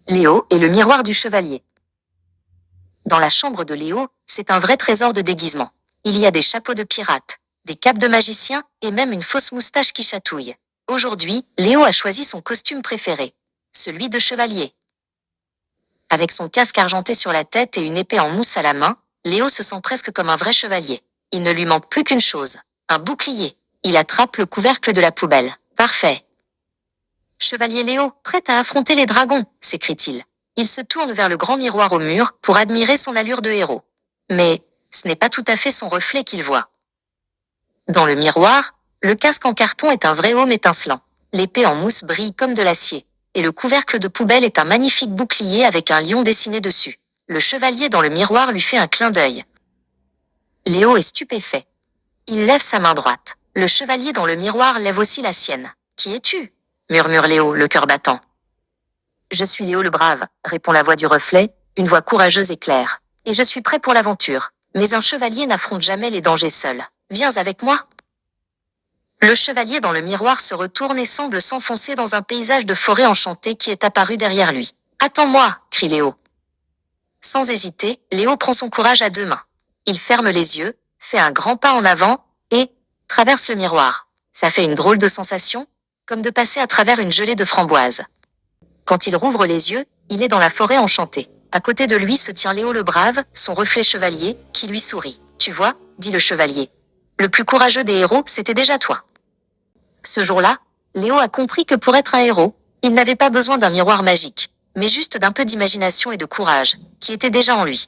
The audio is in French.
Léo et le miroir du chevalier. Dans la chambre de Léo, c'est un vrai trésor de déguisement. Il y a des chapeaux de pirates, des capes de magicien et même une fausse moustache qui chatouille. Aujourd'hui, Léo a choisi son costume préféré, celui de chevalier. Avec son casque argenté sur la tête et une épée en mousse à la main, Léo se sent presque comme un vrai chevalier. Il ne lui manque plus qu'une chose, un bouclier. Il attrape le couvercle de la poubelle. Parfait. Chevalier Léo, prêt à affronter les dragons, s'écrie-t-il. Il se tourne vers le grand miroir au mur pour admirer son allure de héros. Mais ce n'est pas tout à fait son reflet qu'il voit. Dans le miroir, le casque en carton est un vrai homme étincelant. L'épée en mousse brille comme de l'acier. Et le couvercle de poubelle est un magnifique bouclier avec un lion dessiné dessus. Le chevalier dans le miroir lui fait un clin d'œil. Léo est stupéfait. Il lève sa main droite. Le chevalier dans le miroir lève aussi la sienne. « Qui es-tu » murmure Léo, le cœur battant. « Je suis Léo le Brave », répond la voix du reflet, une voix courageuse et claire. « Et je suis prêt pour l'aventure. Mais un chevalier n'affronte jamais les dangers seul. Viens avec moi » Le chevalier dans le miroir se retourne et semble s'enfoncer dans un paysage de forêt enchantée qui est apparu derrière lui. « Attends-moi » crie Léo. Sans hésiter, Léo prend son courage à deux mains. Il ferme les yeux, fait un grand pas en avant et traverse le miroir. Ça fait une drôle de sensation, comme de passer à travers une gelée de framboises. Quand il rouvre les yeux, il est dans la forêt enchantée. À côté de lui se tient Léo le Brave, son reflet chevalier, qui lui sourit. « Tu vois » dit le chevalier. « Le plus courageux des héros, c'était déjà toi. » Ce jour-là, Léo a compris que pour être un héros, il n'avait pas besoin d'un miroir magique, mais juste d'un peu d'imagination et de courage, qui était déjà en lui.